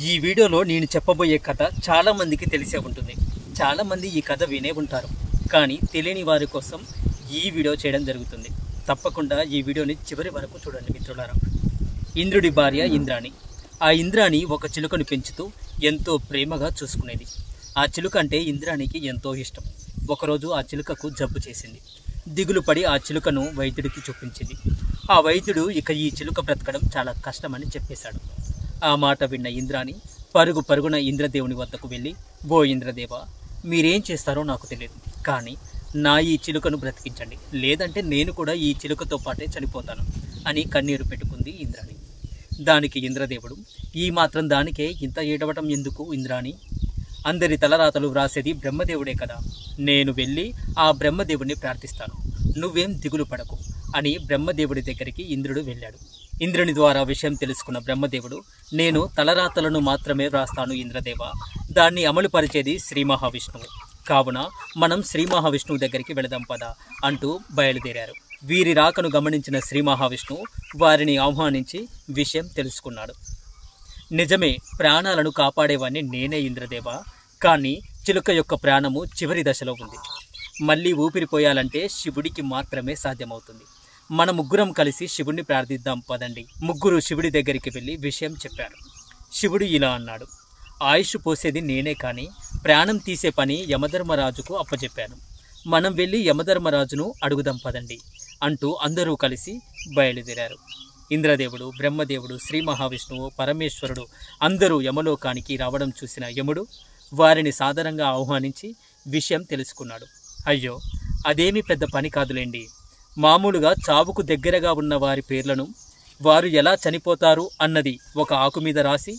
ఈ వీడియోలో నేను చెప్పబోయే కథ చాలా మందికి తెలిసే ఉంటుంది. చాలా మంది ఈ కథ వినే ఉంటారు, కానీ తెలియని వారి కోసం ఈ వీడియో చేయడం జరుగుతుంది. తప్పకుండా ఈ వీడియోని చివరి వరకు చూడండి మిత్రులారా. ఇంద్రుడి భార్య ఇంద్రాణి. ఆ ఇంద్రాణి ఒక చిలుకను పెంచుతూ ఎంతో ప్రేమగా చూసుకునేది. ఆ చిలుక అంటే ఇంద్రాణికి ఎంతో ఇష్టం. ఒకరోజు ఆ చిలుకకు జబ్బు చేసింది. దిగులు పడి ఆ చిలుకను వైద్యుడికి చూపించింది. ఆ వైద్యుడు ఇక ఈ చిలుక బ్రతకడం చాలా కష్టమని చెప్పేశాడు. ఆ మాట విన్న ఇంద్రాణి పరుగున ఇంద్రదేవుని వద్దకు వెళ్ళి, ఓ ఇంద్రదేవ, మీరేం చేస్తారో నాకు తెలియదు, కానీ నా ఈ చిలుకను బ్రతికించండి, లేదంటే నేను కూడా ఈ చిలుకతో పాటే చనిపోతాను అని కన్నీరు పెట్టుకుంది ఇంద్రాణి. దానికి ఇంద్రదేవుడు, ఈ మాత్రం దానికే ఇంత ఏడవటం ఎందుకు ఇంద్రాణి? అందరి తలరాతలు వ్రాసేది బ్రహ్మదేవుడే కదా, నేను వెళ్ళి ఆ బ్రహ్మదేవుడిని ప్రార్థిస్తాను, నువ్వేం దిగులు పడకు అని బ్రహ్మదేవుడి దగ్గరికి ఇంద్రుడు వెళ్ళాడు. ఇంద్రుని ద్వారా విషయం తెలుసుకున్న బ్రహ్మదేవుడు, నేను తలరాతలను మాత్రమే వ్రాస్తాను ఇంద్రదేవ, దాన్ని అమలుపరిచేది శ్రీ మహావిష్ణువు, కావున మనం శ్రీ మహావిష్ణువు దగ్గరికి వెళదాం పదా అంటూ బయలుదేరారు. వీరి రాకను గమనించిన శ్రీ మహావిష్ణువు వారిని ఆహ్వానించి విషయం తెలుసుకున్నాడు. నిజమే, ప్రాణాలను కాపాడేవాణ్ణి నేనే ఇంద్రదేవ, కానీ చిలుక యొక్క ప్రాణము చివరి దశలో ఉంది. మళ్ళీ ఊపిరిపోయాలంటే శివుడికి మాత్రమే సాధ్యమవుతుంది. మన ముగ్గురం కలిసి శివుడిని ప్రార్థిద్దాం పదండి. ముగ్గురు శివుడి దగ్గరికి వెళ్ళి విషయం చెప్పారు. శివుడు ఇలా అన్నాడు, ఆయుష్ పోసేది నేనే, కానీ ప్రాణం తీసే పని యమధర్మరాజుకు అప్పచెప్పాను. మనం వెళ్ళి యమధర్మరాజును అడుగుదాం పదండి అంటూ అందరూ కలిసి బయలుదేరారు. ఇంద్రదేవుడు, బ్రహ్మదేవుడు, శ్రీ మహావిష్ణువు, పరమేశ్వరుడు అందరూ యమలోకానికి రావడం చూసిన యముడు వారిని సాదరంగా ఆహ్వానించి విషయం తెలుసుకున్నాడు. అయ్యో, అదేమీ పెద్ద పని కాదులేండి, మామూలుగా చావుకు దగ్గరగా ఉన్న వారి పేర్లను, వారు ఎలా చనిపోతారు అన్నది ఒక ఆకు మీద రాసి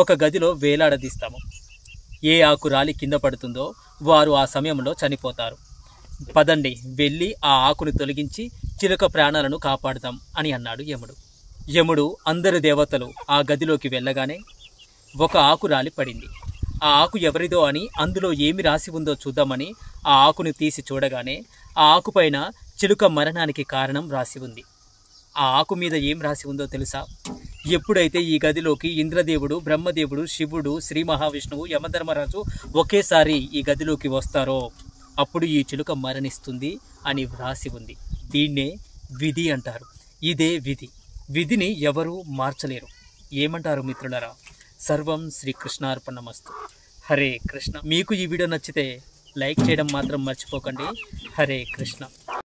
ఒక గదిలో వేలాడదీస్తాము. ఏ ఆకు రాలి కింద పడుతుందో వారు ఆ సమయంలో చనిపోతారు. పదండి, వెళ్ళి ఆ ఆకును తొలగించి చిలుక ప్రాణాలను కాపాడుతాం అని అన్నాడు యముడు. యముడు అందరు దేవతలు ఆ గదిలోకి వెళ్ళగానే ఒక ఆకు రాలి పడింది. ఆ ఆకు ఎవరిదో అని, అందులో ఏమి రాసి ఉందో చూద్దామని ఆ ఆకును తీసి చూడగానే ఆ ఆకుపైన చిలుక మరణానికి కారణం రాసి ఉంది. ఆ ఆకు మీద ఏం రాసి ఉందో తెలుసా? ఎప్పుడైతే ఈ గదిలోకి ఇంద్రదేవుడు, బ్రహ్మదేవుడు, శివుడు, శ్రీ మహావిష్ణువు, యమధర్మరాజు ఒకేసారి ఈ గదిలోకి వస్తారో అప్పుడు ఈ చిలుక మరణిస్తుంది అని వ్రాసి ఉంది. దీన్నే విధి అంటారు. ఇదే విధి. విధిని ఎవరూ మార్చలేరు. ఏమంటారు మిత్రులారా? సర్వం శ్రీకృష్ణార్పణమస్తు. హరే కృష్ణ. మీకు ఈ వీడియో నచ్చితే లైక్ చేయడం మాత్రం మర్చిపోకండి. హరే కృష్ణ.